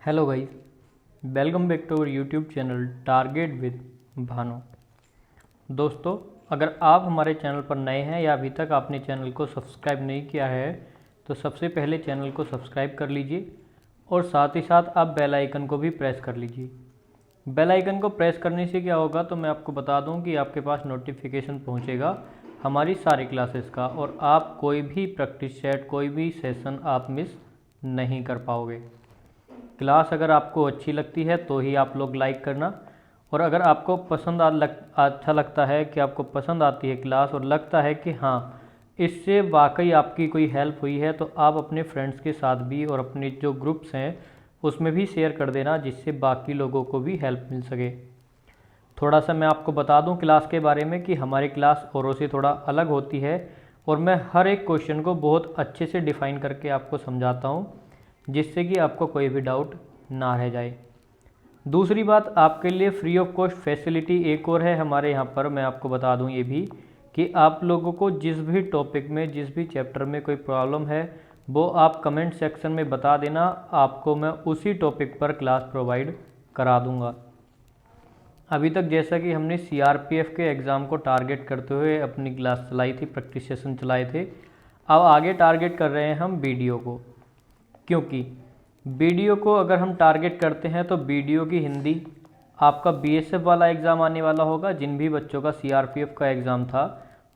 Hello guys, welcome back to our YouTube channel target with Bhanu. दोस्तों, अगर आप हमारे चैनल पर नए हैं या अभी तक आपने चैनल को सब्सक्राइब नहीं किया है तो सबसे पहले चैनल को सब्सक्राइब कर लीजिए और साथ ही साथ आप बेल आइकन को भी प्रेस कर लीजिए। बेल आइकन को प्रेस करने से क्या होगा तो मैं आपको बता दूं कि आपके पास नोटिफिकेशन पहुंचेगा हमारी सारी क्लासेस का और आप कोई भी प्रैक्टिस सेट, कोई भी सेशन आप मिस नहीं कर पाओगे। क्लास अगर आपको अच्छी लगती है तो ही आप लोग लाइक करना, और अगर आपको अच्छा लगता है कि आपको पसंद आती है क्लास और लगता है कि हाँ इससे वाकई आपकी कोई हेल्प हुई है तो आप अपने फ्रेंड्स के साथ भी और अपने जो ग्रुप्स हैं उसमें भी शेयर कर देना, जिससे बाकी लोगों को भी हेल्प मिल सके। थोड़ा सा मैं आपको बता दूं क्लास के बारे में कि हमारी क्लास औरों से थोड़ा अलग होती है और मैं हर एक क्वेश्चन को बहुत अच्छे से डिफ़ाइन करके आपको समझाता हूं, जिससे कि आपको कोई भी डाउट ना रह जाए। दूसरी बात, आपके लिए फ्री ऑफ कॉस्ट फैसिलिटी एक और है हमारे यहाँ पर। मैं आपको बता दूँ ये भी कि आप लोगों को जिस भी टॉपिक में, जिस भी चैप्टर में कोई प्रॉब्लम है वो आप कमेंट सेक्शन में बता देना, आपको मैं उसी टॉपिक पर क्लास प्रोवाइड करा दूँगा। अभी तक जैसा कि हमने सीआरपीएफ के एग्ज़ाम को टारगेट करते हुए अपनी क्लास चलाई थी, प्रैक्टिस सेशन चलाए थे, अब आगे टारगेट कर रहे हैं हम वीडियो को। क्योंकि वीडियो को अगर हम टारगेट करते हैं तो वीडियो की हिंदी, आपका बीएसएफ वाला एग्ज़ाम आने वाला होगा। जिन भी बच्चों का सीआरपीएफ का एग्ज़ाम था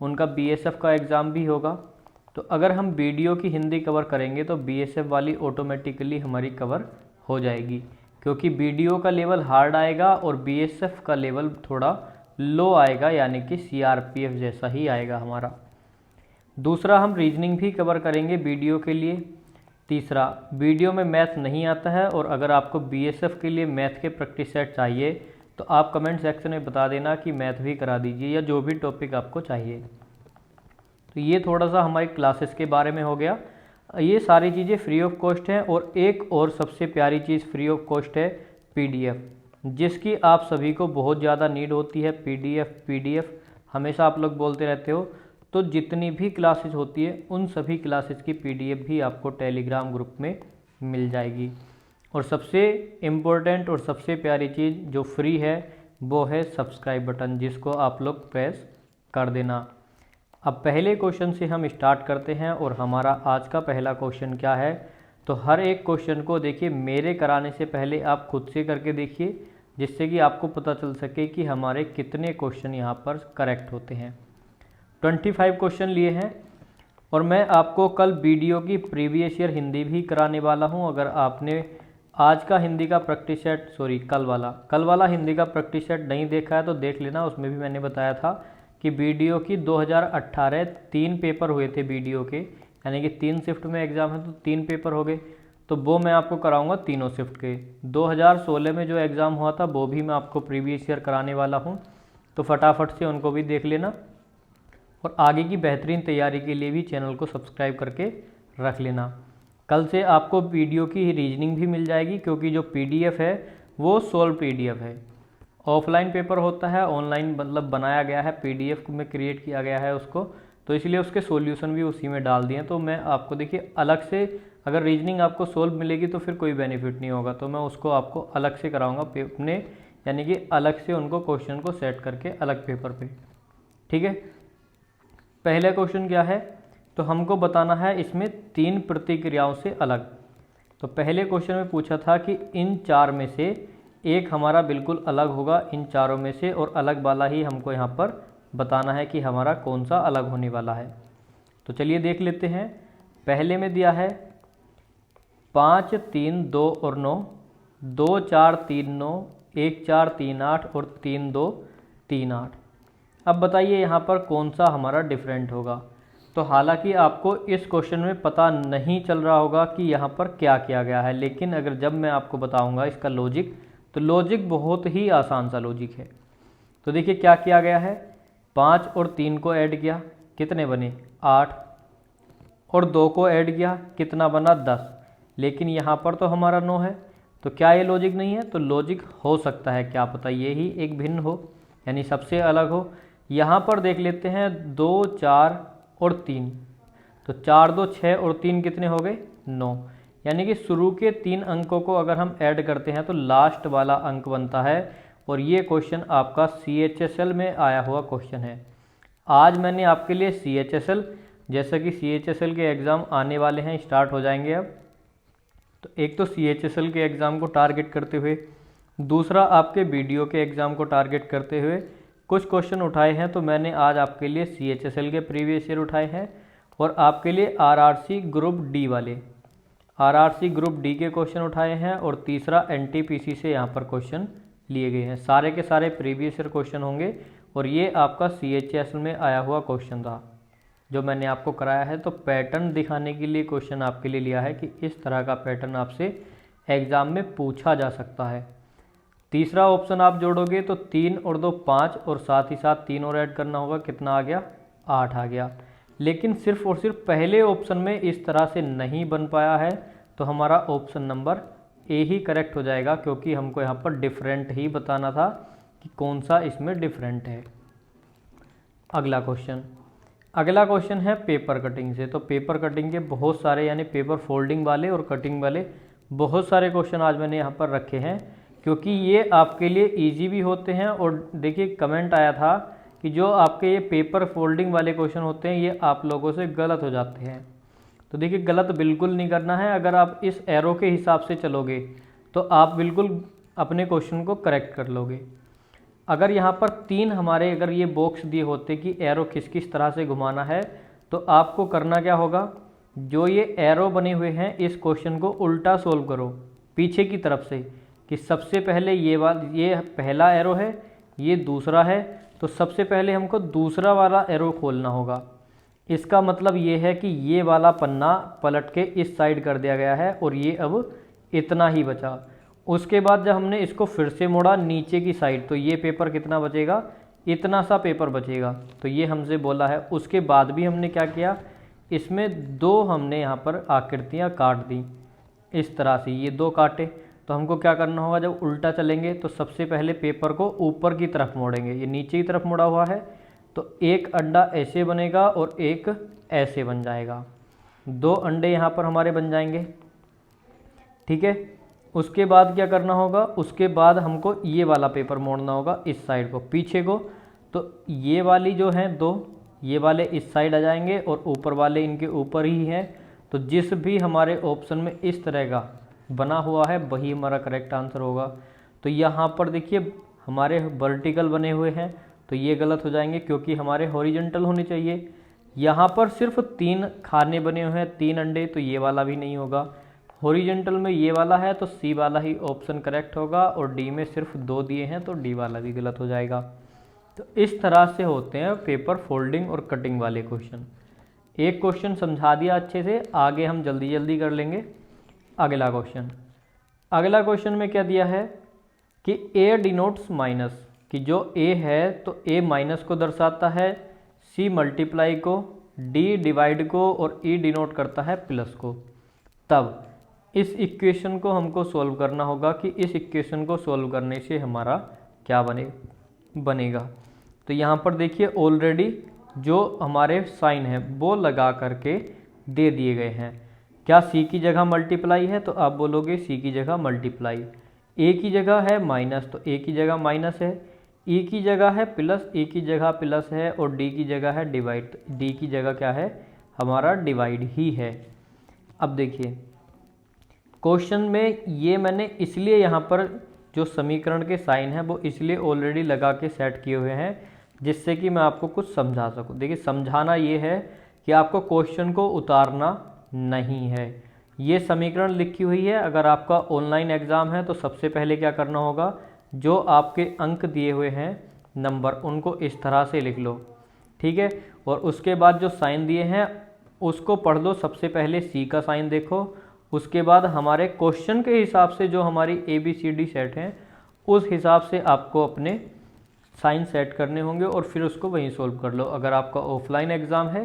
उनका बीएसएफ का एग्ज़ाम भी होगा। तो अगर हम वीडियो की हिंदी कवर करेंगे तो बीएसएफ वाली ऑटोमेटिकली हमारी कवर हो जाएगी, क्योंकि वीडियो का लेवल हार्ड आएगा और बीएसएफ का लेवल थोड़ा लो आएगा, यानी कि सीआरपीएफ जैसा ही आएगा हमारा। दूसरा, हम रीजनिंग भी कवर करेंगे वीडियो के लिए। तीसरा, वीडियो में मैथ नहीं आता है और अगर आपको बीएसएफ के लिए मैथ के प्रैक्टिस सेट चाहिए तो आप कमेंट सेक्शन में बता देना कि मैथ भी करा दीजिए या जो भी टॉपिक आपको चाहिए। तो ये थोड़ा सा हमारी क्लासेस के बारे में हो गया। ये सारी चीज़ें फ्री ऑफ कॉस्ट हैं और एक और सबसे प्यारी चीज़ फ्री ऑफ कॉस्ट है पीडीएफ, जिसकी आप सभी को बहुत ज़्यादा नीड होती है। पीडीएफ हमेशा आप लोग बोलते रहते हो, तो जितनी भी क्लासेस होती है उन सभी क्लासेस की पीडीएफ भी आपको टेलीग्राम ग्रुप में मिल जाएगी। और सबसे इम्पोर्टेंट और सबसे प्यारी चीज़ जो फ्री है वो है सब्सक्राइब बटन, जिसको आप लोग प्रेस कर देना। अब पहले क्वेश्चन से हम स्टार्ट करते हैं और हमारा आज का पहला क्वेश्चन क्या है, तो हर एक क्वेश्चन को देखिए मेरे कराने से पहले आप खुद से करके देखिए, जिससे कि आपको पता चल सके कि हमारे कितने क्वेश्चन यहाँ पर करेक्ट होते हैं। 25 क्वेश्चन लिए हैं और मैं आपको कल वीडियो की प्रीवियस ईयर हिंदी भी कराने वाला हूं। अगर आपने आज का हिंदी का प्रैक्टिस सेट, कल वाला हिंदी का प्रैक्टिस सेट नहीं देखा है तो देख लेना। उसमें भी मैंने बताया था कि वीडियो की 2018 3 पेपर हुए थे वीडियो के, यानी कि 3 शिफ्ट में एग्ज़ाम है तो 3 पेपर हो गए, तो वो मैं आपको कराऊंगा तीनों शिफ्ट के। 2016 में जो एग्ज़ाम हुआ था वो भी मैं आपको प्रीवियस ईयर कराने वाला हूँ, तो फटाफट से उनको भी देख लेना और आगे की बेहतरीन तैयारी के लिए भी चैनल को सब्सक्राइब करके रख लेना। कल से आपको वीडियो की रीजनिंग भी मिल जाएगी, क्योंकि जो पीडीएफ है वो सोल्व पीडीएफ है। ऑफलाइन पेपर होता है, ऑनलाइन मतलब बनाया गया है, पीडीएफ में क्रिएट किया गया है उसको, तो इसलिए उसके सॉल्यूशन भी उसी में डाल दिए हैं। तो मैं आपको देखिए अलग से, अगर रीजनिंग आपको सोल्व मिलेगी तो फिर कोई बेनिफिट नहीं होगा, तो मैं उसको आपको अलग से कराऊँगा अपने, यानी कि अलग से उनको क्वेश्चन को सेट करके अलग पेपर पर। ठीक है, पहला क्वेश्चन क्या है, तो हमको बताना है इसमें 3 प्रतिक्रियाओं से अलग। तो पहले क्वेश्चन में पूछा था कि इन 4 में से एक हमारा बिल्कुल अलग होगा इन चारों में से, और अलग वाला ही हमको यहाँ पर बताना है कि हमारा कौन सा अलग होने वाला है। तो चलिए देख लेते हैं। पहले में दिया है 5 3 2 और 9, 2 4 3 9, 1 4 3 8 और 3 2 3 8। अब बताइए यहाँ पर कौन सा हमारा डिफरेंट होगा। तो हालांकि आपको इस क्वेश्चन में पता नहीं चल रहा होगा कि यहाँ पर क्या किया गया है, लेकिन अगर जब मैं आपको बताऊँगा इसका लॉजिक, तो लॉजिक बहुत ही आसान सा लॉजिक है। तो देखिए क्या किया गया है, 5 और 3 को ऐड किया, कितने बने 8, और 2 को ऐड किया, कितना बना 10, लेकिन यहाँ पर तो हमारा 9 है। तो क्या ये लॉजिक नहीं है? तो लॉजिक हो सकता है, क्या पता ये ही एक भिन्न हो, यानी सबसे अलग हो। यहाँ पर देख लेते हैं 2 4 और 3, तो 4 2 6 और 3 कितने हो गए 9, यानी कि शुरू के 3 अंकों को अगर हम ऐड करते हैं तो लास्ट वाला अंक बनता है। और ये क्वेश्चन आपका CHSL में आया हुआ क्वेश्चन है। आज मैंने आपके लिए CHSL, जैसा कि CHSL के एग्ज़ाम आने वाले हैं, स्टार्ट हो जाएंगे अब, तो एक तो CHSL के एग्ज़ाम को टारगेट करते हुए, दूसरा आपके BDO के एग्ज़ाम को टारगेट करते हुए कुछ क्वेश्चन उठाए हैं। तो मैंने आज आपके लिए CHSL के प्रीवियस ईयर उठाए हैं और आपके लिए RRC ग्रुप डी वाले, RRC ग्रुप डी के क्वेश्चन उठाए हैं, और तीसरा NTPC से यहाँ पर क्वेश्चन लिए गए हैं। सारे के सारे प्रीवियस ईयर क्वेश्चन होंगे और ये आपका CHSL में आया हुआ क्वेश्चन था जो मैंने आपको कराया है। तो पैटर्न दिखाने के लिए क्वेश्चन आपके लिए लिया है कि इस तरह का पैटर्न आपसे एग्ज़ाम में पूछा जा सकता है। तीसरा ऑप्शन आप जोड़ोगे तो 3 और 2 5, और साथ ही साथ 3 और ऐड करना होगा, कितना आ गया, 8 आ गया। लेकिन सिर्फ और सिर्फ पहले ऑप्शन में इस तरह से नहीं बन पाया है, तो हमारा option number A he correct हो जाएगा, क्योंकि हमको यहाँ पर डिफरेंट ही बताना था कि कौन सा इसमें डिफरेंट है। अगला क्वेश्चन है पेपर कटिंग से। तो पेपर कटिंग के बहुत सारे, यानी पेपर फोल्डिंग वाले और कटिंग वाले बहुत सारे क्वेश्चन आज मैंने यहाँ पर रखे हैं, क्योंकि ये आपके लिए इजी भी होते हैं। और देखिए कमेंट आया था कि जो आपके ये पेपर फोल्डिंग वाले क्वेश्चन होते हैं ये आप लोगों से गलत हो जाते हैं। तो देखिए गलत बिल्कुल नहीं करना है। अगर आप इस एरो के हिसाब से चलोगे तो आप बिल्कुल अपने क्वेश्चन को करेक्ट कर लोगे। अगर यहाँ पर 3 हमारे अगर ये बॉक्स दिए होते कि एरो किस किस तरह से घुमाना है, तो आपको करना क्या होगा, जो ये एरो बने हुए हैं इस क्वेश्चन को उल्टा सोल्व करो पीछे की तरफ से, कि सबसे पहले ये पहला एरो है, ये दूसरा है, तो सबसे पहले हमको दूसरा वाला एरो खोलना होगा। इसका मतलब ये है कि ये वाला पन्ना पलट के इस साइड कर दिया गया है और ये अब इतना ही बचा। उसके बाद जब हमने इसको फिर से मोड़ा नीचे की साइड, तो ये पेपर कितना बचेगा, इतना सा पेपर बचेगा। तो ये हमसे बोला है। उसके बाद भी हमने क्या किया, इसमें 2 हमने यहाँ पर आकृतियाँ काट दी इस तरह से, ये 2 काटे। तो हमको क्या करना होगा, जब उल्टा चलेंगे तो सबसे पहले पेपर को ऊपर की तरफ मोड़ेंगे। ये नीचे की तरफ मुड़ा हुआ है, तो एक अंडा ऐसे बनेगा और एक ऐसे बन जाएगा। 2 अंडे यहाँ पर हमारे बन जाएंगे, ठीक है। उसके बाद क्या करना होगा, उसके बाद हमको ये वाला पेपर मोड़ना होगा इस साइड को, पीछे को। तो ये वाली जो है 2, ये वाले इस साइड आ जाएंगे और ऊपर वाले इनके ऊपर ही हैं। तो जिस भी हमारे ऑप्शन में इस तरह का बना हुआ है वही हमारा करेक्ट आंसर होगा। तो यहाँ पर देखिए हमारे वर्टिकल बने हुए हैं, तो ये गलत हो जाएंगे क्योंकि हमारे हॉरिजॉन्टल होने चाहिए। यहाँ पर सिर्फ 3 खाने बने हुए हैं, 3 अंडे, तो ये वाला भी नहीं होगा। हॉरिजॉन्टल में ये वाला है तो सी वाला ही ऑप्शन करेक्ट होगा, और डी में सिर्फ 2 दिए हैं तो डी वाला भी गलत हो जाएगा। तो इस तरह से होते हैं पेपर फोल्डिंग और कटिंग वाले क्वेश्चन। एक क्वेश्चन समझा दिया अच्छे से, आगे हम जल्दी जल्दी कर लेंगे। अगला क्वेश्चन में क्या दिया है कि ए डिनोट्स माइनस, कि जो ए है तो ए माइनस को दर्शाता है, सी मल्टीप्लाई को, डी डिवाइड को, और ई डिनोट करता है प्लस को। तब इस इक्वेशन को हमको सॉल्व करना होगा कि इस इक्वेशन को सॉल्व करने से हमारा क्या बनेगा। तो यहाँ पर देखिए ऑलरेडी जो हमारे साइन है वो लगा करके दे दिए गए हैं। क्या सी की जगह मल्टीप्लाई है, तो आप बोलोगे सी की जगह मल्टीप्लाई। ए की जगह है माइनस, तो ए की जगह माइनस है। ई की जगह है प्लस, ई की जगह प्लस है। और डी की जगह है डिवाइड, डी की जगह क्या है, हमारा डिवाइड ही है। अब देखिए क्वेश्चन में ये मैंने इसलिए यहाँ पर जो समीकरण के साइन है वो इसलिए ऑलरेडी लगा के सेट किए हुए हैं, जिससे कि मैं आपको कुछ समझा सकूँ। देखिए समझाना ये है कि आपको क्वेश्चन को उतारना नहीं है। ये समीकरण लिखी हुई है। अगर आपका ऑनलाइन एग्ज़ाम है तो सबसे पहले क्या करना होगा, जो आपके अंक दिए हुए हैं नंबर, उनको इस तरह से लिख लो, ठीक है। और उसके बाद जो साइन दिए हैं उसको पढ़ लो। सबसे पहले सी का साइन देखो, उसके बाद हमारे क्वेश्चन के हिसाब से जो हमारी ABCD सेट हैं उस हिसाब से आपको अपने साइन सेट करने होंगे और फिर उसको वहीं सोल्व कर लो। अगर आपका ऑफलाइन एग्ज़ाम है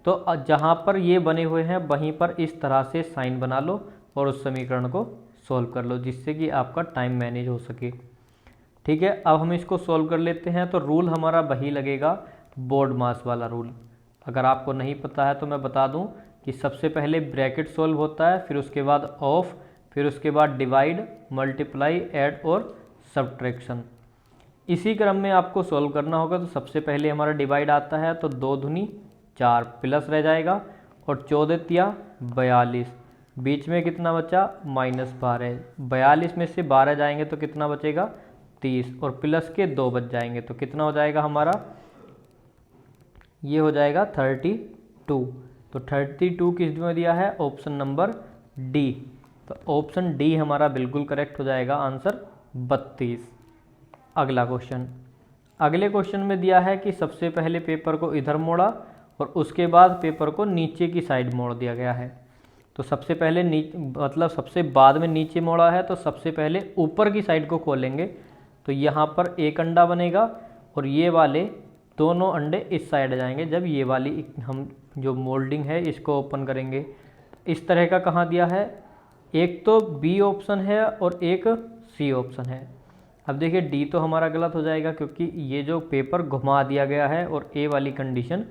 तो जहाँ पर ये बने हुए हैं वहीं पर इस तरह से साइन बना लो और उस समीकरण को सोल्व कर लो, जिससे कि आपका टाइम मैनेज हो सके, ठीक है। अब हम इसको सोल्व कर लेते हैं। तो रूल हमारा वही लगेगा, बोर्ड मास वाला रूल। अगर आपको नहीं पता है तो मैं बता दूं कि सबसे पहले ब्रैकेट सॉल्व होता है, फिर उसके बाद ऑफ, फिर उसके बाद डिवाइड, मल्टीप्लाई, ऐड और सब्ट्रैक्शन। इसी क्रम में आपको सॉल्व करना होगा। तो सबसे पहले हमारा डिवाइड आता है, तो 2 दूनी 4 प्लस रह जाएगा और 14 तिया 42, बीच में कितना बचा -12। 42 में से 12 जाएंगे तो कितना बचेगा 30 और प्लस के 2 बच जाएंगे तो कितना हो जाएगा हमारा, ये हो जाएगा 32। तो 32 किस में दिया है, ऑप्शन नंबर डी। तो ऑप्शन डी हमारा बिल्कुल करेक्ट हो जाएगा, आंसर 32। अगला क्वेश्चन, अगले क्वेश्चन में दिया है कि सबसे पहले पेपर को इधर मोड़ा और उसके बाद पेपर को नीचे की साइड मोड़ दिया गया है। तो सबसे पहले मतलब सबसे बाद में नीचे मोड़ा है, तो सबसे पहले ऊपर की साइड को खोलेंगे तो यहाँ पर एक अंडा बनेगा और ये वाले दोनों अंडे इस साइड जाएंगे। जब ये वाली हम जो मोल्डिंग है इसको ओपन करेंगे, इस तरह का कहाँ दिया है, एक तो बी ऑप्शन है और एक सी ऑप्शन है। अब देखिए डी तो हमारा गलत हो जाएगा क्योंकि ये जो पेपर घुमा दिया गया है और ए वाली कंडीशन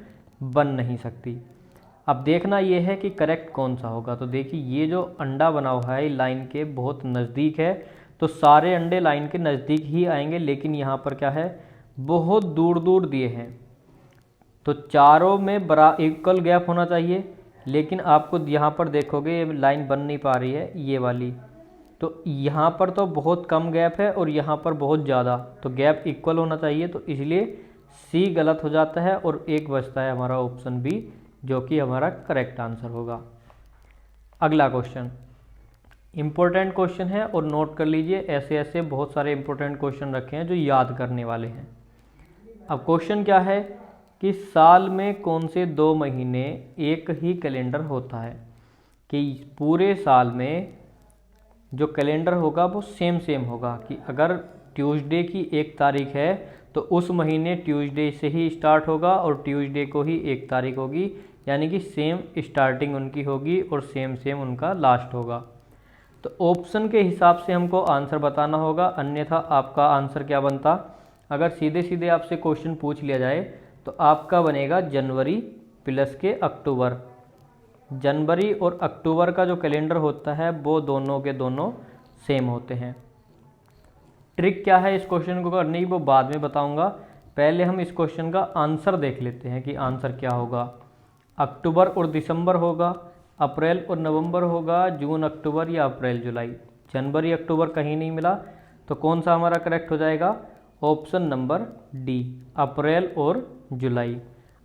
बन नहीं सकती। अब देखना ये है कि करेक्ट कौन सा होगा। तो देखिए ये जो अंडा बना हुआ है लाइन के बहुत नज़दीक है, तो सारे अंडे लाइन के नज़दीक ही आएंगे, लेकिन यहाँ पर क्या है बहुत दूर दूर दिए हैं। तो चारों में इक्वल गैप होना चाहिए, लेकिन आपको यहाँ पर देखोगे ये लाइन बन नहीं पा रही है ये वाली, तो यहाँ पर तो बहुत कम गैप है और यहाँ पर बहुत ज़्यादा, तो गैप इक्वल होना चाहिए। तो इसलिए सी गलत हो जाता है और एक बचता है हमारा ऑप्शन बी, जो कि हमारा करेक्ट आंसर होगा। अगला क्वेश्चन इम्पोर्टेंट क्वेश्चन है और नोट कर लीजिए, ऐसे ऐसे बहुत सारे इम्पोर्टेंट क्वेश्चन रखे हैं जो याद करने वाले हैं। अब क्वेश्चन क्या है कि साल में कौन से 2 महीने एक ही कैलेंडर होता है, कि पूरे साल में जो कैलेंडर होगा वो सेम होगा, कि अगर ट्यूसडे की 1 तारीख है तो उस महीने ट्यूसडे से ही स्टार्ट होगा और ट्यूसडे को ही 1 तारीख होगी, यानी कि सेम स्टार्टिंग उनकी होगी और सेम उनका लास्ट होगा। तो ऑप्शन के हिसाब से हमको आंसर बताना होगा, अन्यथा आपका आंसर क्या बनता, अगर सीधे सीधे आपसे क्वेश्चन पूछ लिया जाए तो आपका बनेगा जनवरी प्लस के अक्टूबर। जनवरी और अक्टूबर का जो कैलेंडर होता है वो दोनों के दोनों सेम होते हैं। ट्रिक क्या है इस क्वेश्चन को करने की वो बाद में बताऊंगा, पहले हम इस क्वेश्चन का आंसर देख लेते हैं कि आंसर क्या होगा। अक्टूबर और दिसंबर होगा, अप्रैल और नवंबर होगा, जून अक्टूबर या अप्रैल जुलाई। जनवरी अक्टूबर कहीं नहीं मिला, तो कौन सा हमारा करेक्ट हो जाएगा, ऑप्शन नंबर डी, अप्रैल और जुलाई।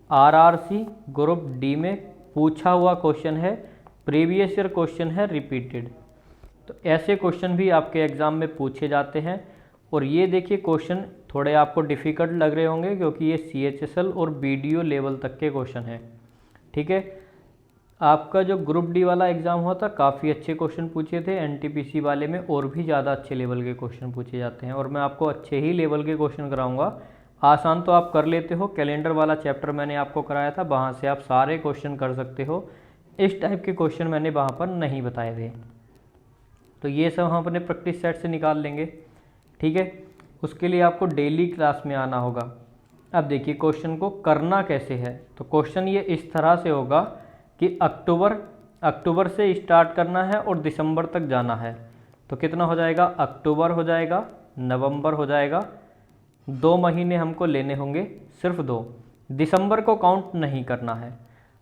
आरआरसी ग्रुप डी में पूछा हुआ क्वेश्चन है, प्रीवियस ईयर क्वेश्चन है, रिपीटेड। तो ऐसे क्वेश्चन भी आपके एग्ज़ाम में पूछे जाते हैं। और ये देखिए क्वेश्चन थोड़े आपको डिफ़िकल्ट लग रहे होंगे क्योंकि ये CHSL और BDO लेवल तक के क्वेश्चन हैं, ठीक है। आपका जो ग्रुप डी वाला एग्ज़ाम हुआ था काफ़ी अच्छे क्वेश्चन पूछे थे, NTPC वाले में और भी ज़्यादा अच्छे लेवल के क्वेश्चन पूछे जाते हैं और मैं आपको अच्छे ही लेवल के क्वेश्चन कराऊंगा। आसान तो आप कर लेते हो, कैलेंडर वाला चैप्टर मैंने आपको कराया था, वहाँ से आप सारे क्वेश्चन कर सकते हो। इस टाइप के क्वेश्चन मैंने वहाँ पर नहीं बताए थे, तो ये सब हम अपने प्रैक्टिस सेट से निकाल लेंगे, ठीक है। उसके लिए आपको डेली क्लास में आना होगा। अब देखिए क्वेश्चन को करना कैसे है, तो क्वेश्चन ये इस तरह से होगा कि अक्टूबर से स्टार्ट करना है और दिसंबर तक जाना है। तो कितना हो जाएगा, अक्टूबर हो जाएगा, नवंबर हो जाएगा, 2 महीने हमको लेने होंगे, सिर्फ 2। दिसंबर को काउंट नहीं करना है,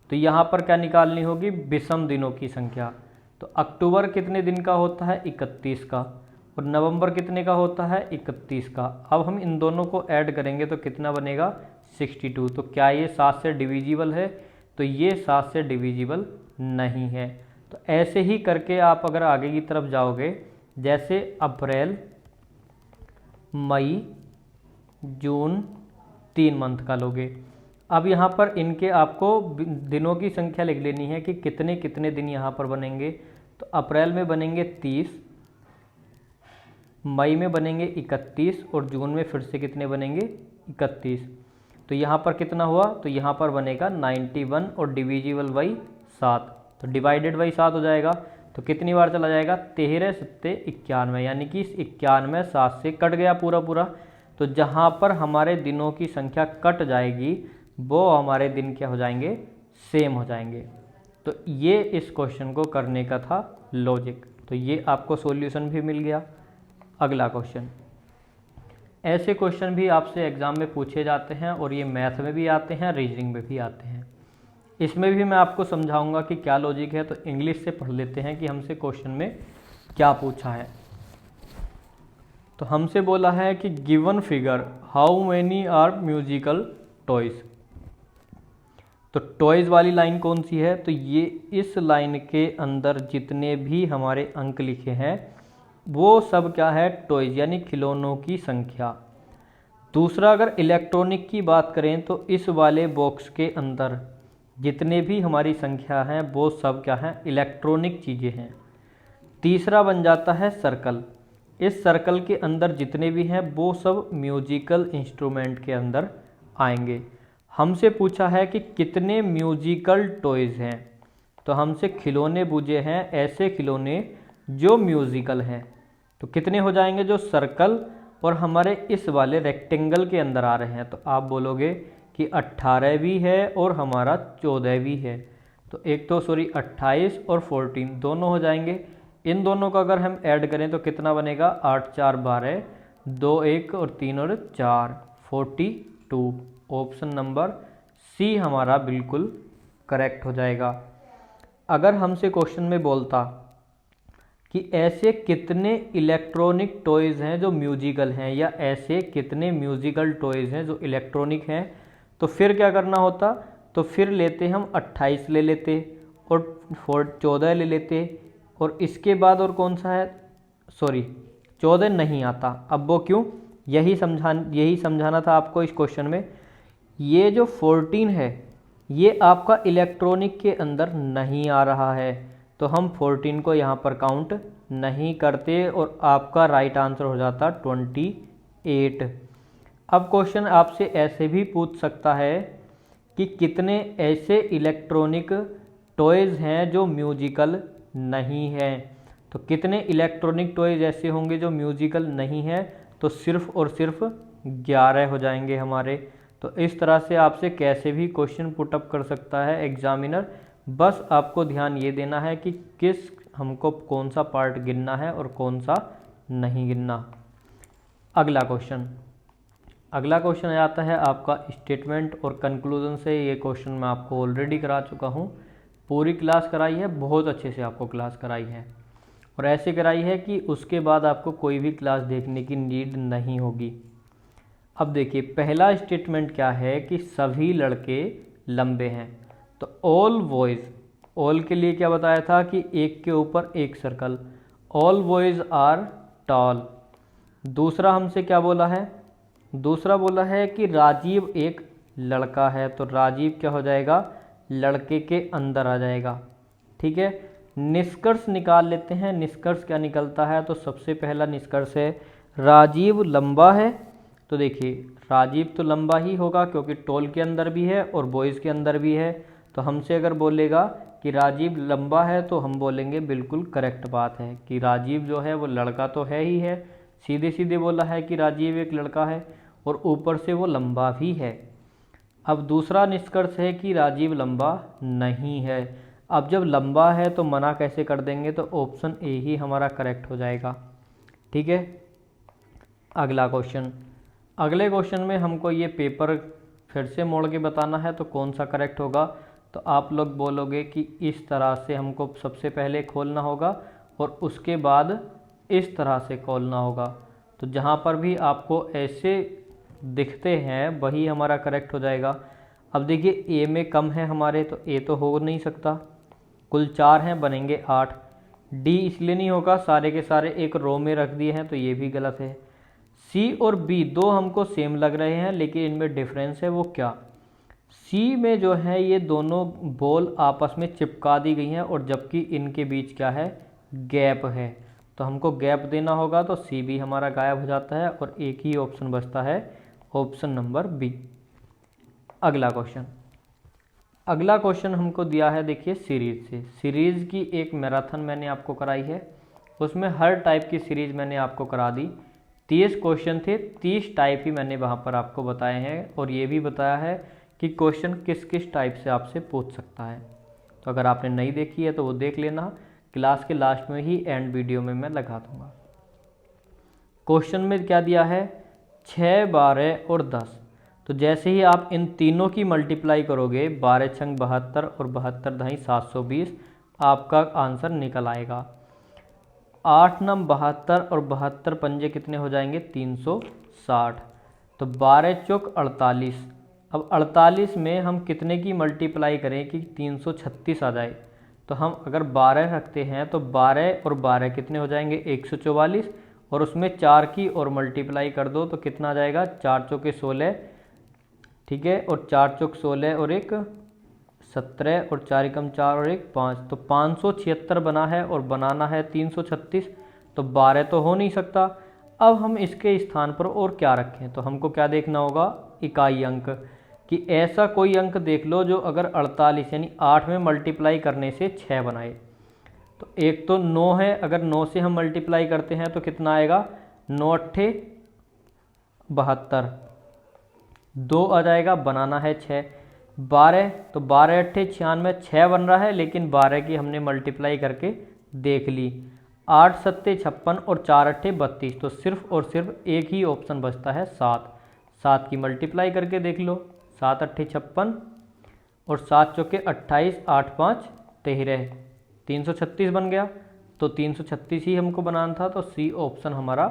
तो यहाँ पर क्या निकालनी होगी, विषम दिनों की संख्या। तो अक्टूबर कितने दिन का होता है, 31 का, और नवंबर कितने का होता है, 31 का। अब हम इन दोनों को ऐड करेंगे तो कितना बनेगा, 62। तो क्या ये 7 से डिविजिबल है, तो ये 7 से डिविजिबल नहीं है। तो ऐसे ही करके आप अगर आगे की तरफ जाओगे, जैसे अप्रैल, मई, जून, 3 मंथ का लोगे। अब यहाँ पर इनके आपको दिनों की संख्या लिख लेनी है कि कितने कितने दिन यहाँ पर बनेंगे। तो अप्रैल में बनेंगे 30, मई में बनेंगे 31 और जून में फिर से कितने बनेंगे, 31। तो यहाँ पर कितना हुआ, तो यहाँ पर बनेगा 91 और डिविजिबल बाई 7, तो डिवाइडेड बाई 7 हो जाएगा। तो कितनी बार चला जाएगा, 13 सत्ते 91, यानी कि इस 91 7 से कट गया पूरा। तो जहाँ पर हमारे दिनों की संख्या कट जाएगी वो हमारे दिन क्या हो जाएंगे, सेम हो जाएंगे। तो ये इस क्वेश्चन को करने का था लॉजिक। तो ये आपको सॉल्यूशन भी मिल गया। अगला क्वेश्चन, ऐसे क्वेश्चन भी आपसे एग्ज़ाम में पूछे जाते हैं और ये मैथ में भी आते हैं, रीजनिंग में भी आते हैं। इसमें भी मैं आपको समझाऊंगा कि क्या लॉजिक है। तो इंग्लिश से पढ़ लेते हैं कि हमसे क्वेश्चन में क्या पूछा है। तो हमसे बोला है कि given figure how many are musical toys. तो टॉयज़ वाली लाइन कौन सी है? तो ये इस लाइन के अंदर जितने भी हमारे अंक लिखे हैं वो सब क्या है? टॉयज़ यानी खिलौनों की संख्या। दूसरा, अगर इलेक्ट्रॉनिक की बात करें तो इस वाले बॉक्स के अंदर जितने भी हमारी संख्या हैं वो सब क्या हैं? इलेक्ट्रॉनिक चीज़ें हैं। तीसरा बन जाता है सर्कल। इस सर्कल के अंदर जितने भी हैं वो सब म्यूजिकल इंस्ट्रूमेंट के अंदर आएंगे। हमसे पूछा है कि कितने म्यूजिकल टॉयज़ हैं। तो हमसे खिलौने पूछे हैं, ऐसे खिलौने जो म्यूजिकल हैं। तो कितने हो जाएंगे? जो सर्कल और हमारे इस वाले रेक्टेंगल के अंदर आ रहे हैं। तो आप बोलोगे कि 18 भी है और हमारा 14 भी है। तो एक तो 28 और 14 दोनों हो जाएंगे। इन दोनों का अगर हम ऐड करें तो कितना बनेगा? 8 4 12, 2 1 और 3 और 4 42। ऑप्शन नंबर सी हमारा बिल्कुल करेक्ट हो जाएगा। अगर हमसे क्वेश्चन में बोलता कि ऐसे कितने इलेक्ट्रॉनिक टॉयज़ हैं जो म्यूजिकल हैं, या ऐसे कितने म्यूजिकल टॉयज़ हैं जो इलेक्ट्रॉनिक हैं, तो फिर क्या करना होता? तो फिर लेते हम 28 ले लेते और 14 ले लेते, और इसके बाद और कौन सा है? 14 नहीं आता। अब वो क्यों? यही समझाना था आपको इस क्वेश्चन में। ये जो 14 है ये आपका इलेक्ट्रॉनिक के अंदर नहीं आ रहा है, तो हम 14 को यहाँ पर काउंट नहीं करते और आपका राइट आंसर हो जाता 28। अब क्वेश्चन आपसे ऐसे भी पूछ सकता है कि कितने ऐसे इलेक्ट्रॉनिक टॉयज़ हैं जो म्यूजिकल नहीं हैं। तो कितने इलेक्ट्रॉनिक टॉयज़ ऐसे होंगे जो म्यूजिकल नहीं है? तो सिर्फ और सिर्फ 11 हो जाएंगे हमारे। तो इस तरह से आपसे कैसे भी क्वेश्चन पुटअप कर सकता है एग्जामिनर। बस आपको ध्यान ये देना है कि किस हमको कौन सा पार्ट गिनना है और कौन सा नहीं गिनना। अगला क्वेश्चन आता है आपका स्टेटमेंट और कंक्लूजन से। ये क्वेश्चन मैं आपको ऑलरेडी करा चुका हूँ, पूरी क्लास कराई है, बहुत अच्छे से आपको क्लास कराई है, और ऐसे कराई है कि उसके बाद आपको कोई भी क्लास देखने की नीड नहीं होगी। अब देखिए, पहला स्टेटमेंट क्या है कि सभी लड़के लंबे हैं। तो ऑल बॉयज़, ऑल के लिए क्या बताया था कि एक के ऊपर एक circle, all boys are tall. दूसरा हमसे क्या बोला है? दूसरा बोला है कि राजीव एक लड़का है। तो राजीव क्या हो जाएगा? लड़के के अंदर आ जाएगा। ठीक है, निष्कर्ष निकाल लेते हैं। निष्कर्ष क्या निकलता है? तो सबसे पहला निष्कर्ष है राजीव लंबा है। तो देखिए, राजीव तो लंबा ही होगा क्योंकि टॉल के अंदर भी है और बॉयज़ के अंदर भी है। तो हमसे अगर बोलेगा कि राजीव लंबा है तो हम बोलेंगे बिल्कुल करेक्ट बात है कि राजीव जो है वो लड़का तो है ही है। सीधे सीधे बोला है कि राजीव एक लड़का है और ऊपर से वो लंबा भी है। अब दूसरा निष्कर्ष है कि राजीव लंबा नहीं है। अब जब लंबा है तो मना कैसे कर देंगे? तो ऑप्शन ए ही हमारा करेक्ट हो जाएगा। ठीक है, अगला क्वेश्चन। अगले क्वेश्चन में हमको ये पेपर फिर से मोड़ के बताना है तो कौन सा करेक्ट होगा। तो आप लोग बोलोगे कि इस तरह से हमको सबसे पहले खोलना होगा और उसके बाद इस तरह से खोलना होगा। तो जहाँ पर भी आपको ऐसे दिखते हैं वही हमारा करेक्ट हो जाएगा। अब देखिए, ए में कम है हमारे, तो ए तो हो नहीं सकता। कुल 4 हैं, बनेंगे 8। डी इसलिए नहीं होगा, सारे के सारे एक रो में रख दिए हैं, तो ये भी गलत है। सी और बी दो हमको सेम लग रहे हैं, लेकिन इनमें डिफरेंस है। वो क्या? सी में जो है ये दोनों बॉल आपस में चिपका दी गई हैं और जबकि इनके बीच क्या है? गैप है। तो हमको गैप देना होगा, तो सी भी हमारा गायब हो जाता है और एक ही ऑप्शन बचता है, ऑप्शन नंबर बी। अगला क्वेश्चन हमको दिया है, देखिए सीरीज से। सीरीज़ की एक मैराथन मैंने आपको कराई है, उसमें हर टाइप की सीरीज़ मैंने आपको करा दी। 30 क्वेश्चन थे, 30 टाइप ही मैंने वहाँ पर आपको बताए हैं और ये भी बताया है कि क्वेश्चन किस किस टाइप से आपसे पूछ सकता है। तो अगर आपने नहीं देखी है तो वो देख लेना, क्लास के लास्ट में ही एंड वीडियो में मैं लगा दूंगा। क्वेश्चन में क्या दिया है 6, 12 और 10। तो जैसे ही आप इन तीनों की मल्टीप्लाई करोगे 12 छंग 72 और 72 दही 720, आपका आंसर निकल आएगा। 8 नम 72 और 72 पंजे कितने हो जाएंगे 360। तो 12 चौक 48। अब 48 में हम कितने की मल्टीप्लाई करें कि 336 आ जाए। तो हम अगर 12 रखते हैं तो 12 और 12 कितने हो जाएंगे 144, और उसमें 4 की और मल्टीप्लाई कर दो तो कितना आ जाएगा 4 चौके 16, ठीक है, और 4 चौक 16 और 1 17 और 4 एकम 4 और 1 5, तो 576 बना है और बनाना है 336। तो 12 तो हो नहीं सकता। अब हम इसके स्थान पर और क्या रखें, तो हमको क्या देखना होगा इकाई अंक, कि ऐसा कोई अंक देख लो जो अगर 48 यानी 8 में मल्टीप्लाई करने से 6 बनाए। तो एक तो 9 है, अगर 9 से हम मल्टीप्लाई करते हैं तो कितना आएगा 9 अट्ठे 72, 2 आ जाएगा, बनाना है 6। 12, तो 12 अट्ठे 96, 6 बन रहा है, लेकिन 12 की हमने मल्टीप्लाई करके देख ली। 8 सत्ते 56 और 4 अट्ठे 32, तो सिर्फ और सिर्फ एक ही ऑप्शन बचता है 7। 7 की मल्टीप्लाई करके देख लो, 7 अट्ठे 56 और 7 चौके 28, 8 5 13, 336 बन गया। तो 336 ही हमको बनाना था, तो सी ऑप्शन हमारा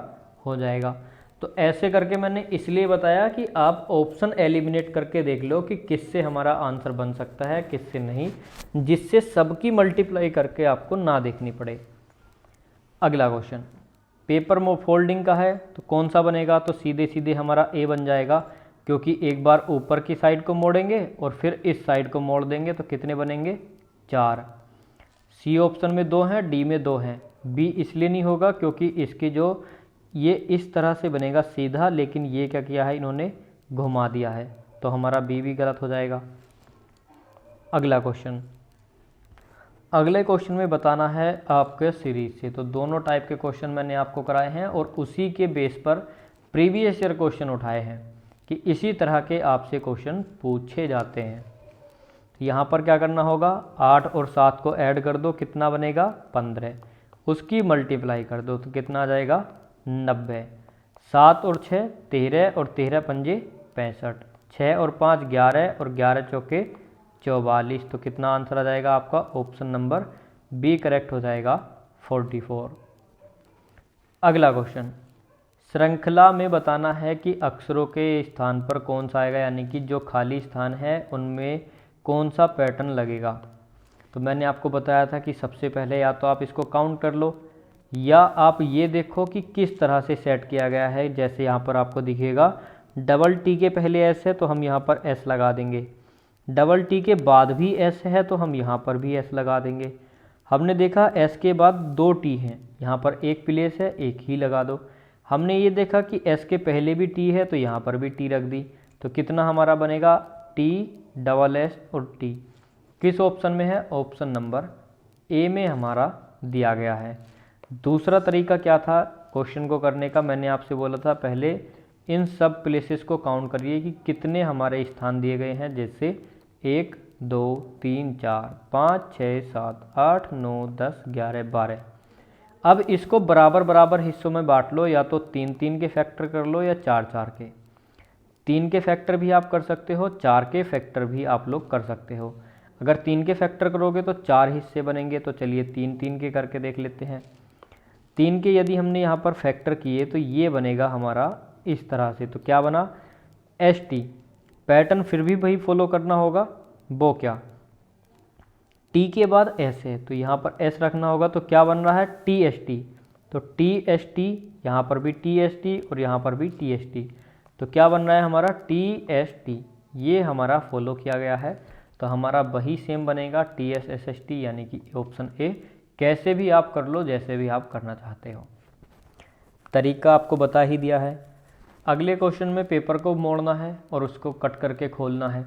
हो जाएगा। तो ऐसे करके मैंने इसलिए बताया कि आप ऑप्शन एलिमिनेट करके देख लो कि किससे हमारा आंसर बन सकता है किससे नहीं, जिससे सबकी मल्टीप्लाई करके आपको ना देखनी पड़े। अगला क्वेश्चन पेपर में फोल्डिंग का है, तो कौन सा बनेगा, तो सीधे सीधे हमारा ए बन जाएगा, क्योंकि एक बार ऊपर की साइड को मोड़ेंगे और फिर इस साइड को मोड़ देंगे तो कितने बनेंगे 4। सी ऑप्शन में 2 हैं, डी में 2 हैं। बी इसलिए नहीं होगा क्योंकि इसकी जो ये इस तरह से बनेगा सीधा, लेकिन ये क्या किया है इन्होंने घुमा दिया है, तो हमारा बी भी गलत हो जाएगा। अगला क्वेश्चन, अगले क्वेश्चन में बताना है आपके सीरीज से। तो दोनों टाइप के क्वेश्चन मैंने आपको कराए हैं और उसी के बेस पर प्रीवियस ईयर क्वेश्चन उठाए हैं कि इसी तरह के आपसे क्वेश्चन पूछे जाते हैं। यहाँ पर क्या करना होगा 8 और 7 को ऐड कर दो, कितना बनेगा 15, उसकी मल्टीप्लाई कर दो तो कितना आ जाएगा 90। 7 और 6 13 और 13 पंजे 65, 6 और 5 11 और 11 चौके 44, तो कितना आंसर आ जाएगा आपका ऑप्शन नंबर बी करेक्ट हो जाएगा 44। अगला क्वेश्चन, श्रृंखला में बताना है कि अक्षरों के स्थान पर कौन सा आएगा, यानी कि जो खाली स्थान है उनमें कौन सा पैटर्न लगेगा। तो मैंने आपको बताया था कि सबसे पहले या तो आप इसको काउंट कर लो या आप ये देखो कि किस तरह से सेट किया गया है। जैसे यहाँ पर आपको दिखेगा डबल टी के पहले एस है तो हम यहाँ पर एस लगा देंगे, डबल टी के बाद भी एस है तो हम यहाँ पर भी एस लगा देंगे। हमने देखा एस के बाद 2 टी हैं, यहाँ पर एक प्लेस है, एक ही लगा दो। हमने ये देखा कि एस के पहले भी टी है तो यहाँ पर भी टी रख दी, तो कितना हमारा बनेगा टी डबल एस और टी। किस ऑप्शन में है, ऑप्शन नंबर ए में हमारा दिया गया है। दूसरा तरीका क्या था क्वेश्चन को करने का, मैंने आपसे बोला था पहले इन सब प्लेसेस को काउंट करिए कि कितने हमारे स्थान दिए गए हैं। जैसे 1 2 3 4 5 6 7 8 9 10 11 12। अब इसको बराबर बराबर हिस्सों में बांट लो, या तो 3 3 के फैक्टर कर लो या 4 4 के। 3 के फैक्टर भी आप कर सकते हो, 4 के फैक्टर भी आप लोग कर सकते हो। अगर 3 के फैक्टर करोगे तो 4 हिस्से बनेंगे, तो चलिए 3 3 के करके देख लेते हैं। 3 के यदि हमने यहाँ पर फैक्टर किए तो ये बनेगा हमारा इस तरह से, तो क्या बना एस टी। पैटर्न फिर भी वही फॉलो करना होगा, वो क्या टी के बाद एस है तो यहाँ पर एस रखना होगा, तो क्या बन रहा है टी एस टी। तो टी एस टी, यहाँ पर भी टी एस टी और यहाँ पर भी टी एस टी, तो क्या बन रहा है हमारा टी एस टी। ये हमारा फॉलो किया गया है, तो हमारा वही सेम बनेगा T S S S T, यानी कि ऑप्शन ए। कैसे भी आप कर लो, जैसे भी आप करना चाहते हो, तरीका आपको बता ही दिया है। अगले क्वेश्चन में पेपर को मोड़ना है और उसको कट करके खोलना है।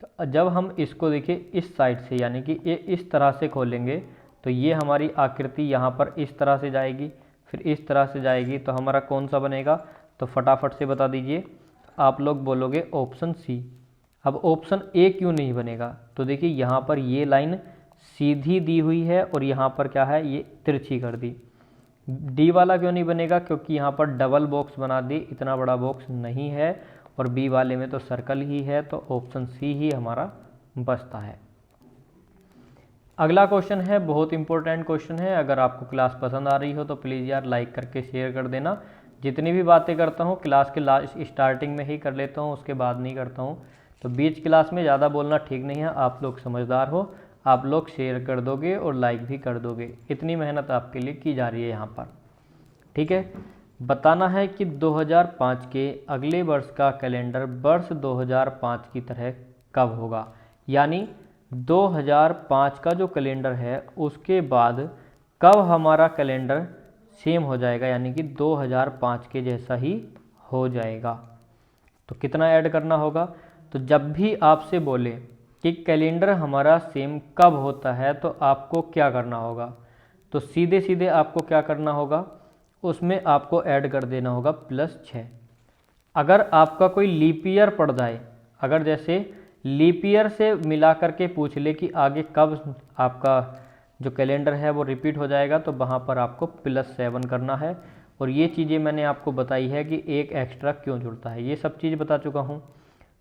तो जब हम इसको देखिए इस साइड से, यानी कि ये इस तरह से खोलेंगे तो ये हमारी आकृति यहाँ पर इस तरह से जाएगी, फिर इस तरह से जाएगी, तो हमारा कौन सा बनेगा, तो फटाफट से बता दीजिए। आप लोग बोलोगे ऑप्शन सी। अब ऑप्शन ए क्यों नहीं बनेगा, तो देखिए यहाँ पर ये लाइन सीधी दी हुई है और यहाँ पर क्या है, ये तिरछी कर दी। डी वाला क्यों नहीं बनेगा, क्योंकि यहाँ पर डबल बॉक्स बना दी, इतना बड़ा बॉक्स नहीं है, और बी वाले में तो सर्कल ही है, तो ऑप्शन सी ही हमारा बचता है। अगला क्वेश्चन है, बहुत इंपॉर्टेंट क्वेश्चन है। अगर आपको क्लास पसंद आ रही हो तो प्लीज़ यार लाइक करके शेयर कर देना। जितनी भी बातें करता हूँ क्लास के लास्ट स्टार्टिंग में ही कर लेता हूँ, उसके बाद नहीं करता हूँ, तो बीच क्लास में ज़्यादा बोलना ठीक नहीं है। आप लोग समझदार हो, आप लोग शेयर कर दोगे और लाइक भी कर दोगे, इतनी मेहनत आपके लिए की जा रही है यहाँ पर, ठीक है। बताना है कि 2005 के अगले वर्ष का कैलेंडर वर्ष 2005 की तरह कब होगा, यानी 2005 का जो कैलेंडर है उसके बाद कब हमारा कैलेंडर सेम हो जाएगा, यानी कि 2005 के जैसा ही हो जाएगा। तो कितना ऐड करना होगा, तो जब भी आपसे बोले कि कैलेंडर हमारा सेम कब होता है तो आपको क्या करना होगा, तो सीधे सीधे आपको क्या करना होगा, उसमें आपको ऐड कर देना होगा +6। अगर आपका कोई लीप ईयर पड़ जाए, अगर जैसे लीप ईयर से मिला करके पूछ ले कि आगे कब आपका जो कैलेंडर है वो रिपीट हो जाएगा, तो वहाँ पर आपको +7 करना है। और ये चीज़ें मैंने आपको बताई है कि एक एक्स्ट्रा क्यों जुड़ता है, ये सब चीज़ बता चुका हूँ।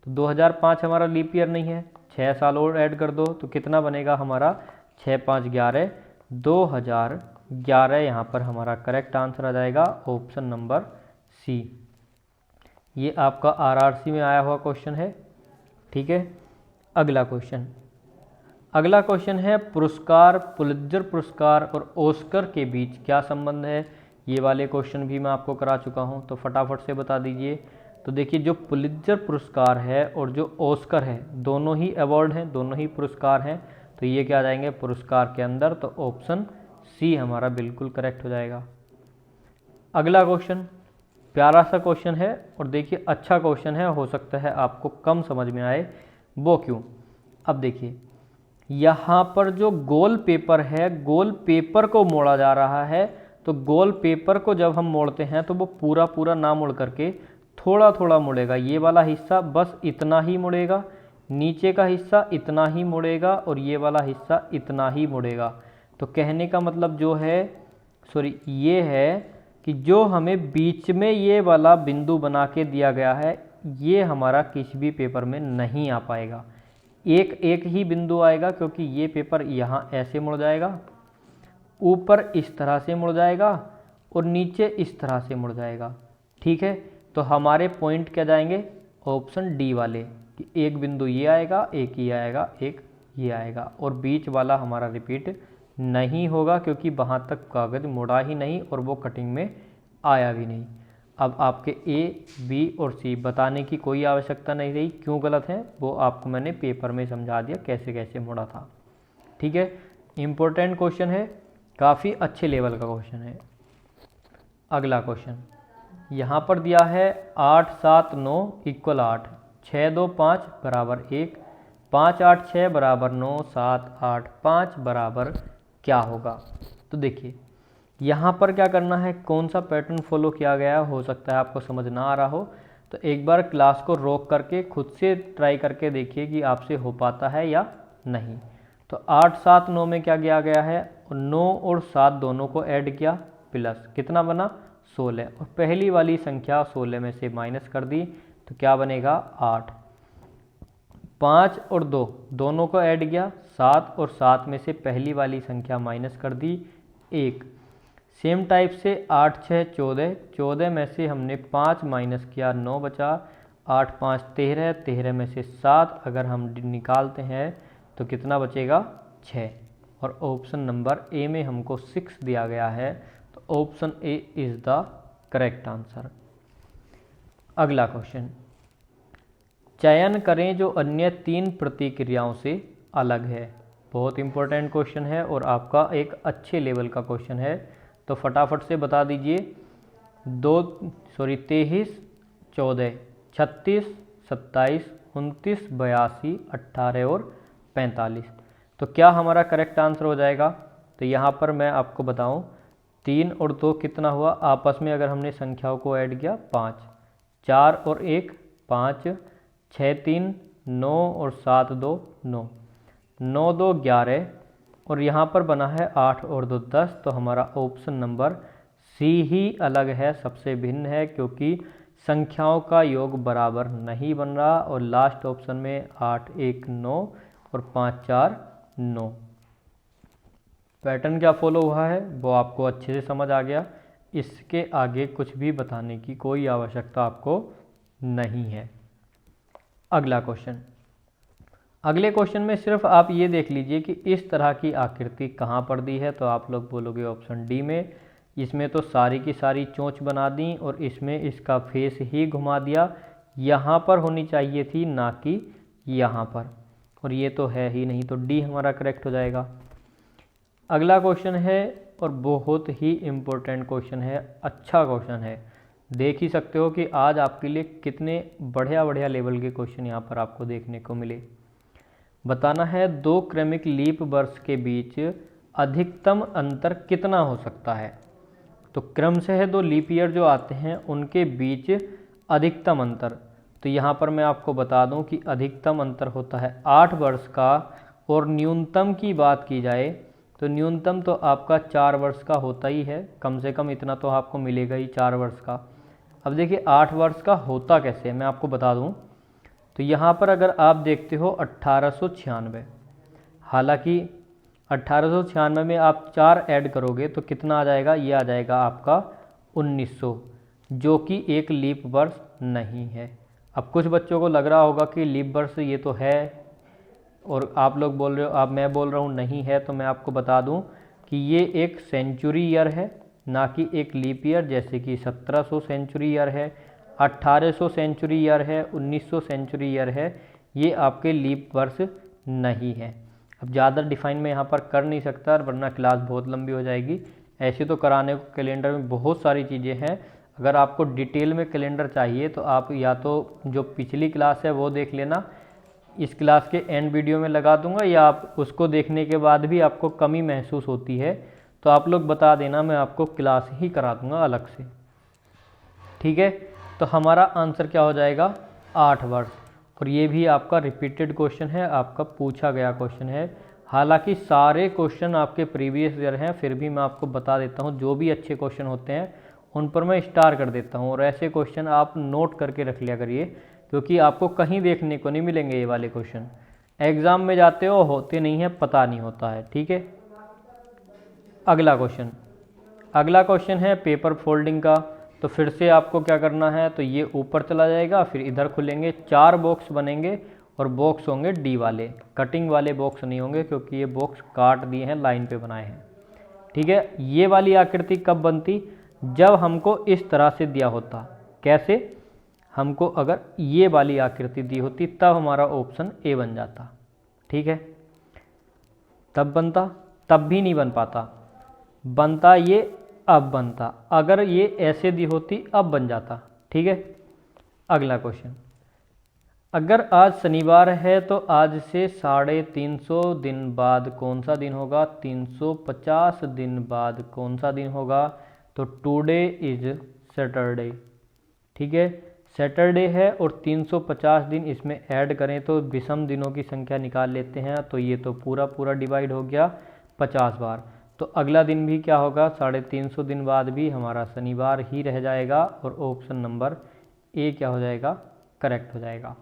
तो 2005 हमारा लीप ईयर नहीं है, 6 साल और ऐड कर दो तो कितना बनेगा हमारा, 6 5 11, 2011 यहाँ पर हमारा करेक्ट आंसर आ जाएगा, ऑप्शन नंबर सी। ये आपका आरआरसी में आया हुआ क्वेश्चन है, ठीक है। अगला क्वेश्चन है पुरस्कार, पुलित्जर पुरस्कार और ऑस्कर के बीच क्या संबंध है। ये वाले क्वेश्चन भी मैं आपको करा चुका हूँ, तो फटाफट से बता दीजिए। तो देखिए, जो पुलित्जर पुरस्कार है और जो ऑस्कर है, दोनों ही अवार्ड हैं, दोनों ही पुरस्कार हैं, तो ये क्या आ जाएंगे पुरस्कार के अंदर, तो ऑप्शन सी हमारा बिल्कुल करेक्ट हो जाएगा। अगला क्वेश्चन प्यारा सा क्वेश्चन है और देखिए अच्छा क्वेश्चन है, हो सकता है आपको कम समझ में आए, वो क्यों। अब देखिए, यहाँ पर जो गोल पेपर है, गोल पेपर को मोड़ा जा रहा है, तो गोल पेपर को जब हम मोड़ते हैं तो वो पूरा पूरा ना मुड़ करके थोड़ा थोड़ा मुड़ेगा। ये वाला हिस्सा बस इतना ही मुड़ेगा, नीचे का हिस्सा इतना ही मुड़ेगा और ये वाला हिस्सा इतना ही मुड़ेगा। तो कहने का मतलब जो है, ये है कि जो हमें बीच में ये वाला बिंदु बना के दिया गया है, ये हमारा किसी भी पेपर में नहीं आ पाएगा। एक एक ही बिंदु आएगा, क्योंकि ये पेपर यहाँ ऐसे मुड़ जाएगा, ऊपर इस तरह से मुड़ जाएगा और नीचे इस तरह से मुड़ जाएगा, ठीक है। तो हमारे पॉइंट क्या जाएंगे, ऑप्शन डी वाले, कि एक बिंदु ये आएगा, एक ये आएगा, एक ये आएगा, और बीच वाला हमारा रिपीट नहीं होगा, क्योंकि वहाँ तक कागज़ मुड़ा ही नहीं और वो कटिंग में आया भी नहीं। अब आपके ए, बी और सी बताने की कोई आवश्यकता नहीं रही, क्यों गलत है वो आपको मैंने पेपर में समझा दिया कैसे कैसे मुड़ा था, ठीक है। इम्पोर्टेंट क्वेश्चन है, काफ़ी अच्छे लेवल का क्वेश्चन है। अगला क्वेश्चन यहाँ पर दिया है 8 7 9 = 8, 6 2 5 = 1, 5 8 6 = 9, 7 8 5 बराबर क्या होगा। तो देखिए, यहाँ पर क्या करना है, कौन सा पैटर्न फॉलो किया गया, हो सकता है आपको समझ ना आ रहा हो, तो एक बार क्लास को रोक करके खुद से ट्राई करके देखिए कि आपसे हो पाता है या नहीं। तो 8 7 9 में क्या किया गया है, 9 और 7 दोनों को ऐड किया, प्लस कितना बना 16, और पहली वाली संख्या 16 में से माइनस कर दी, तो क्या बनेगा 8। 5 और 2 दोनों को ऐड किया, 7 और 7 में से पहली वाली संख्या माइनस कर दी 1। सेम टाइप से 8 6 14, 14 में से हमने 5 माइनस किया, 9 बचा, 8 5 13, 13 में से 7 अगर हम निकालते हैं तो कितना बचेगा 6, और ऑप्शन नंबर ए में हमको 6 दिया गया है, तो option A is the correct answer. अगला क्वेश्चन, चयन करें जो अन्य 3 प्रतिक्रियाओं से अलग है। बहुत इंपॉर्टेंट क्वेश्चन है और आपका एक अच्छे लेवल का क्वेश्चन है, तो फटाफट से बता दीजिए। 23 14 36 27 29 82 18 और 45, तो क्या हमारा करेक्ट आंसर हो जाएगा। तो यहाँ पर मैं आपको बताऊँ, 3 और 2 कितना हुआ, आपस में अगर हमने संख्याओं को ऐड किया 5, 4 और 1 5, 6 3 9 और 7 2 9, 9 2 11, और यहाँ पर बना है 8 और 2 10, तो हमारा ऑप्शन नंबर सी ही अलग है, सबसे भिन्न है, क्योंकि संख्याओं का योग बराबर नहीं बन रहा। और लास्ट ऑप्शन में 8 1 9 और 5 4 9। पैटर्न क्या फॉलो हुआ है वो आपको अच्छे से समझ आ गया। इसके आगे कुछ भी बताने की कोई आवश्यकता आपको नहीं है। अगला क्वेश्चन। अगले क्वेश्चन में सिर्फ आप ये देख लीजिए कि इस तरह की आकृति कहाँ पर दी है, तो आप लोग बोलोगे ऑप्शन डी में। इसमें तो सारी की सारी चोंच बना दी और इसमें इसका फेस ही घुमा दिया। यहाँ पर होनी चाहिए थी, ना कि यहाँ पर, और ये तो है ही नहीं, तो डी हमारा करेक्ट हो जाएगा। अगला क्वेश्चन है और बहुत ही इम्पोर्टेंट क्वेश्चन है, अच्छा क्वेश्चन है। देख ही सकते हो कि आज आपके लिए कितने बढ़िया बढ़िया लेवल के क्वेश्चन यहाँ पर आपको देखने को मिले। बताना है 2 क्रमिक लीप वर्ष के बीच अधिकतम अंतर कितना हो सकता है। तो क्रम से है 2 लीप ईयर जो आते हैं उनके बीच अधिकतम अंतर, तो यहाँ पर मैं आपको बता दूं कि अधिकतम अंतर होता है 8 वर्ष का, और न्यूनतम की बात की जाए तो न्यूनतम तो आपका 4 वर्ष का होता ही है, कम से कम इतना तो आपको मिलेगा ही 4 वर्ष का। अब देखिए 8 वर्ष का होता कैसे है मैं आपको बता दूं। तो यहाँ पर अगर आप देखते हो 1896, हालांकि 1896 में आप 4 ऐड करोगे तो कितना आ जाएगा, ये आ जाएगा आपका 1900, जो कि एक लीप वर्ष नहीं है। अब कुछ बच्चों को लग रहा होगा कि लीप वर्ष ये तो है, और आप लोग बोल रहे हो, आप मैं बोल रहा हूँ नहीं है, तो मैं आपको बता दूँ कि ये एक सेंचुरी ईयर है, ना कि एक लीप ईयर। जैसे कि 1700 सेंचुरी ईयर है, 1800 सेंचुरी ईयर है, 1900 सेंचुरी ईयर है, ये आपके लीप वर्ष नहीं है। अब ज़्यादा डिफाइन मैं यहाँ पर कर नहीं सकता, वरना क्लास बहुत लंबी हो जाएगी। ऐसे तो कराने को कैलेंडर में बहुत सारी चीज़ें हैं, अगर आपको डिटेल में कैलेंडर चाहिए तो आप या तो जो पिछली क्लास है वो देख लेना, इस क्लास के एंड वीडियो में लगा दूंगा, या आप उसको देखने के बाद भी आपको कमी महसूस होती है तो आप लोग बता देना, मैं आपको क्लास ही करा दूंगा अलग से, ठीक है। तो हमारा आंसर क्या हो जाएगा, 8 वर्ष। और ये भी आपका रिपीटेड क्वेश्चन है, आपका पूछा गया क्वेश्चन है। हालांकि सारे क्वेश्चन आपके प्रीवियस ईयर हैं, फिर भी मैं आपको बता देता हूँ, जो भी अच्छे क्वेश्चन होते हैं उन पर मैं स्टार कर देता हूँ, और ऐसे क्वेश्चन आप नोट करके रख लिया करिए, क्योंकि आपको कहीं देखने को नहीं मिलेंगे ये वाले क्वेश्चन। एग्ज़ाम में जाते हो होते नहीं है, पता नहीं होता है, ठीक है। अगला क्वेश्चन है पेपर फोल्डिंग का। तो फिर से आपको क्या करना है, तो ये ऊपर चला जाएगा, फिर इधर खुलेंगे, 4 बॉक्स बनेंगे, और बॉक्स होंगे डी वाले, कटिंग वाले बॉक्स नहीं होंगे, क्योंकि ये बॉक्स काट दिए हैं, लाइन पे बनाए हैं, ठीक है। ये वाली आकृति कब बनती, जब हमको इस तरह से दिया होता। कैसे, हमको अगर ये वाली आकृति दी होती तब हमारा ऑप्शन ए बन जाता, ठीक है। तब बनता, तब भी नहीं बन पाता, बनता ये अब बनता, अगर ये ऐसे दी होती अब बन जाता, ठीक है। अगला क्वेश्चन, अगर आज शनिवार है तो आज से 350 दिन बाद कौन सा दिन होगा, 350 दिन बाद कौन सा दिन होगा, तो टुडे इज सैटरडे, ठीक है। सैटरडे है और 350 दिन इसमें ऐड करें तो विषम दिनों की संख्या निकाल लेते हैं, तो ये तो पूरा पूरा डिवाइड हो गया 50 बार। तो अगला दिन भी क्या होगा, 350 दिन बाद भी हमारा शनिवार ही रह जाएगा, और ऑप्शन नंबर ए क्या हो जाएगा, करेक्ट हो जाएगा।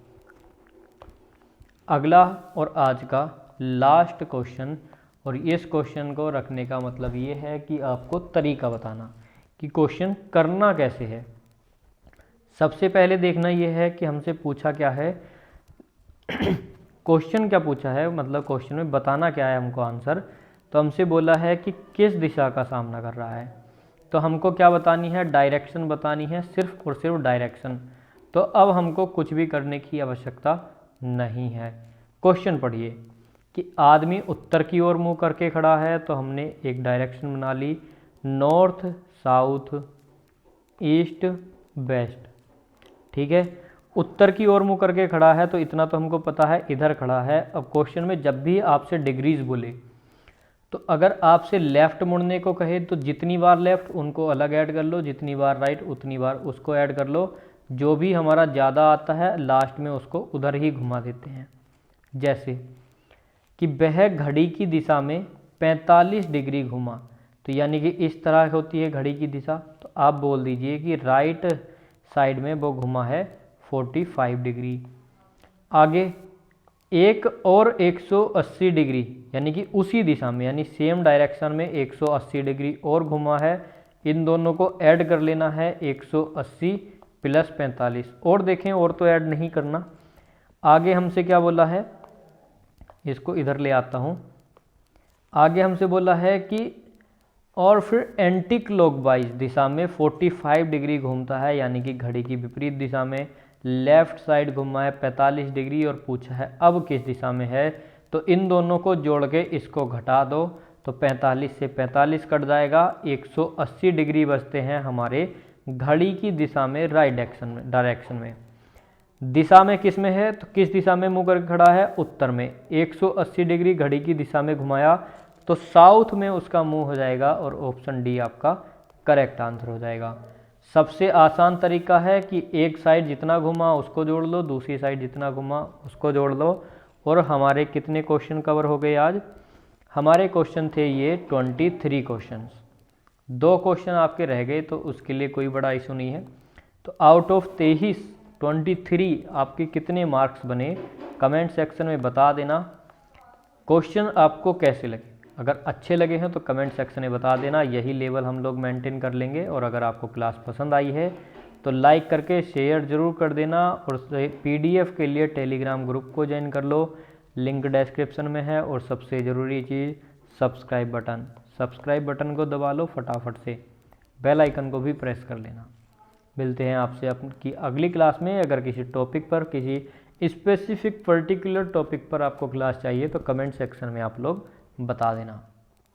अगला और आज का लास्ट क्वेश्चन, और इस क्वेश्चन को रखने का मतलब ये है कि आपको तरीका बताना कि क्वेश्चन करना कैसे है। सबसे पहले देखना ये है कि हमसे पूछा क्या है, क्वेश्चन क्या पूछा है, मतलब क्वेश्चन में बताना क्या है हमको आंसर। तो हमसे बोला है कि किस दिशा का सामना कर रहा है, तो हमको क्या बतानी है, डायरेक्शन बतानी है, सिर्फ और सिर्फ डायरेक्शन। तो अब हमको कुछ भी करने की आवश्यकता नहीं है। क्वेश्चन पढ़िए कि आदमी उत्तर की ओर मुंह करके खड़ा है, तो हमने एक डायरेक्शन बना ली, नॉर्थ साउथ ईस्ट वेस्ट, ठीक है। उत्तर की ओर मुंह करके खड़ा है तो इतना तो हमको पता है, इधर खड़ा है। अब क्वेश्चन में जब भी आपसे डिग्रीज बोले, तो अगर आपसे लेफ़्ट मुड़ने को कहे तो जितनी बार लेफ़्ट उनको अलग ऐड कर लो, जितनी बार राइट उतनी बार उसको ऐड कर लो, जो भी हमारा ज़्यादा आता है लास्ट में उसको उधर ही घुमा देते हैं। जैसे कि वह घड़ी की दिशा में 45 डिग्री घुमा, तो यानी कि इस तरह होती है घड़ी की दिशा, तो आप बोल दीजिए कि राइट साइड में वो घुमा है 45 डिग्री। आगे एक और 180 डिग्री यानी कि उसी दिशा में यानी सेम डायरेक्शन में 180 डिग्री और घुमा है। इन दोनों को ऐड कर लेना है 180 प्लस 45। और देखें, और तो ऐड नहीं करना। आगे हमसे क्या बोला है, इसको इधर ले आता हूँ। आगे हमसे बोला है कि और फिर एंटी क्लॉकवाइज दिशा में 45 डिग्री घूमता है, यानी कि घड़ी की विपरीत दिशा में लेफ्ट साइड घुमा है 45 डिग्री और पूछा है अब किस दिशा में है। तो इन दोनों को जोड़ के इसको घटा दो, तो 45 से 45 कट जाएगा, 180 डिग्री बचते हैं हमारे घड़ी की दिशा में राइट डायरेक्शन में। दिशा में किस में है, तो किस दिशा में मुंह करके खड़ा है, उत्तर में। 180 डिग्री घड़ी की दिशा में घुमाया तो साउथ में उसका मुंह हो जाएगा और ऑप्शन डी आपका करेक्ट आंसर हो जाएगा। सबसे आसान तरीका है कि एक साइड जितना घुमा उसको जोड़ लो, दूसरी साइड जितना घुमा उसको जोड़ लो। और हमारे कितने क्वेश्चन कवर हो गए आज? हमारे क्वेश्चन थे ये 23 क्वेश्चन। 2 क्वेश्चन आपके रह गए, तो उसके लिए कोई बड़ा इशू नहीं है। तो आउट ऑफ 23 आपके कितने मार्क्स बने, कमेंट सेक्शन में बता देना। क्वेश्चन आपको कैसे लगे? अगर अच्छे लगे हैं तो कमेंट सेक्शन में बता देना, यही लेवल हम लोग मेंटेन कर लेंगे। और अगर आपको क्लास पसंद आई है तो लाइक करके शेयर ज़रूर कर देना। और पीडीएफ के लिए टेलीग्राम ग्रुप को ज्वाइन कर लो, लिंक डिस्क्रिप्शन में है। और सबसे ज़रूरी चीज़ सब्सक्राइब बटन को दबा लो फटाफट से, बेल आइकन को भी प्रेस कर लेना। मिलते हैं आपसे आपकी अगली क्लास में। अगर किसी टॉपिक पर, किसी स्पेसिफिक पर्टिकुलर टॉपिक पर आपको क्लास चाहिए तो कमेंट सेक्शन में आप लोग बता देना।